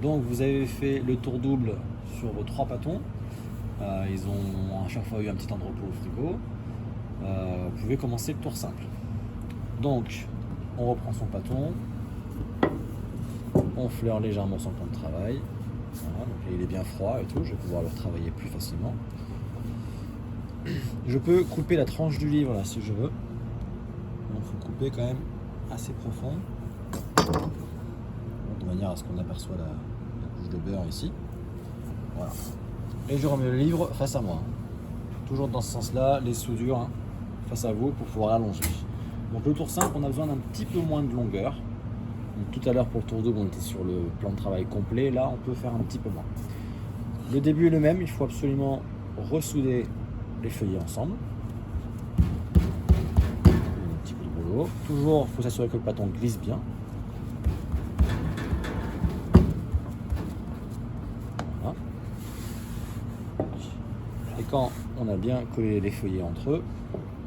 Donc vous avez fait le tour double sur vos 3 pâtons. Ils ont à chaque fois eu un petit temps de repos au frigo. Vous pouvez commencer le tour simple. Donc on reprend son pâton, on fleure légèrement son plan de travail. Voilà, donc là, il est bien froid et tout, je vais pouvoir le retravailler plus facilement. Je peux couper la tranche du livre là si je veux. Donc il faut couper quand même assez profond, de manière à ce qu'on aperçoit la couche de beurre ici. Voilà. Et je remets le livre face à moi. Toujours dans ce sens-là, les soudures face à vous pour pouvoir l'allonger. Donc le tour simple, on a besoin d'un petit peu moins de longueur. Donc, tout à l'heure pour le tour double, on était sur le plan de travail complet. Là, on peut faire un petit peu moins. Le début est le même, il faut absolument ressouder les feuillets ensemble. Un petit coup de rouleau. Toujours, il faut s'assurer que le pâton glisse bien. Voilà. Et quand on a bien collé les feuillets entre eux,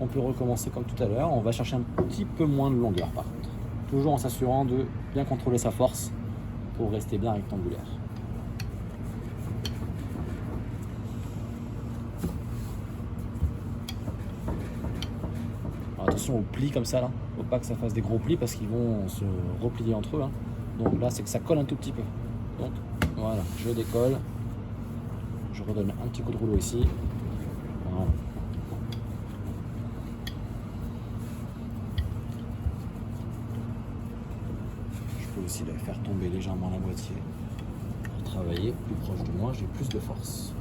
on peut recommencer comme tout à l'heure. On va chercher un petit peu moins de longueur par contre. Toujours en s'assurant de bien contrôler sa force pour rester bien rectangulaire. Alors attention aux plis comme ça là, faut pas que ça fasse des gros plis parce qu'ils vont se replier entre eux. Donc là c'est que ça colle un tout petit peu. Donc voilà, je décolle, je redonne un petit coup de rouleau ici. Voilà. Je peux aussi faire tomber légèrement la moitié pour travailler plus proche de moi, j'ai plus de force.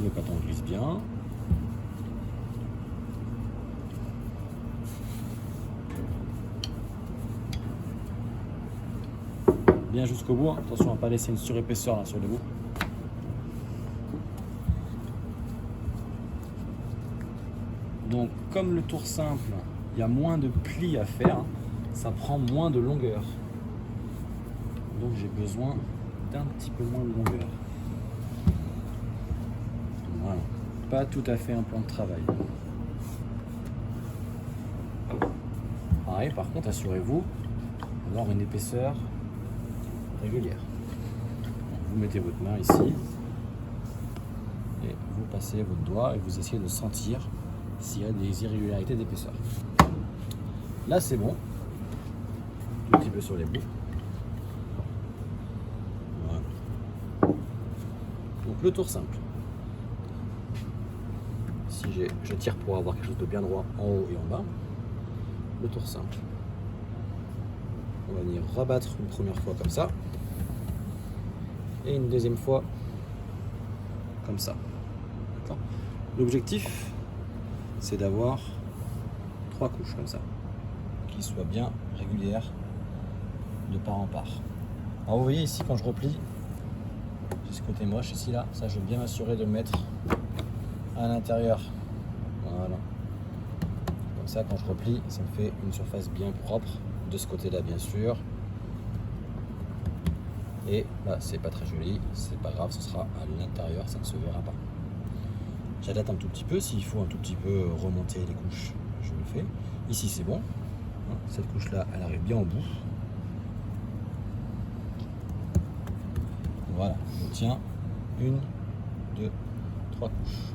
Le pâton glisse bien. Bien jusqu'au bout, attention à ne pas laisser une surépaisseur là sur le bout. Donc comme le tour simple, il y a moins de plis à faire, ça prend moins de longueur. Donc j'ai besoin d'un petit peu moins de longueur. Voilà, pas tout à fait un plan de travail. Pareil, par contre, assurez-vous d'avoir une épaisseur régulière. Donc, vous mettez votre main ici et vous passez votre doigt et vous essayez de sentir s'il y a des irrégularités d'épaisseur. Là c'est bon, un petit peu sur les bouts. Voilà. Donc le tour simple. Si je tire pour avoir quelque chose de bien droit en haut et en bas. Le tour simple. On va venir rabattre une première fois comme ça et une deuxième fois comme ça. L'objectif c'est d'avoir 3 couches comme ça qui soient bien régulières de part en part. Alors vous voyez ici quand je replie, j'ai ce côté moche ici là, ça je veux bien m'assurer de le mettre à l'intérieur. Voilà. Comme ça quand je replie, ça me fait une surface bien propre de ce côté là bien sûr. Et là c'est pas très joli, c'est pas grave, ce sera à l'intérieur, ça ne se verra pas. J'adapte un tout petit peu, s'il faut un tout petit peu remonter les couches, je le fais. Ici c'est bon, cette couche là elle arrive bien au bout. Voilà, je tiens 1, 2, 3 couches.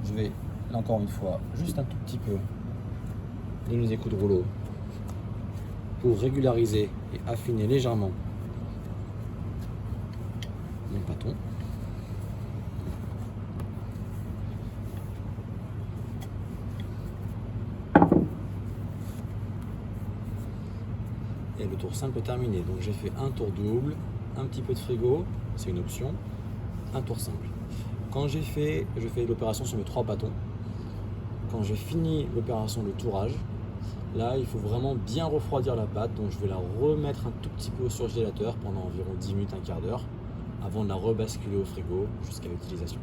Je vais là encore une fois juste un tout petit peu donner des coups de rouleau pour régulariser et affiner légèrement mon pâton. Et le tour simple est terminé. Donc j'ai fait un tour double, un petit peu de frigo, c'est une option, un tour simple. Quand je fais l'opération sur mes 3 bâtons, quand j'ai fini l'opération de tourage, là il faut vraiment bien refroidir la pâte, donc je vais la remettre un tout petit peu au surgélateur pendant environ 10 minutes, un quart d'heure, avant de la rebasculer au frigo jusqu'à l'utilisation.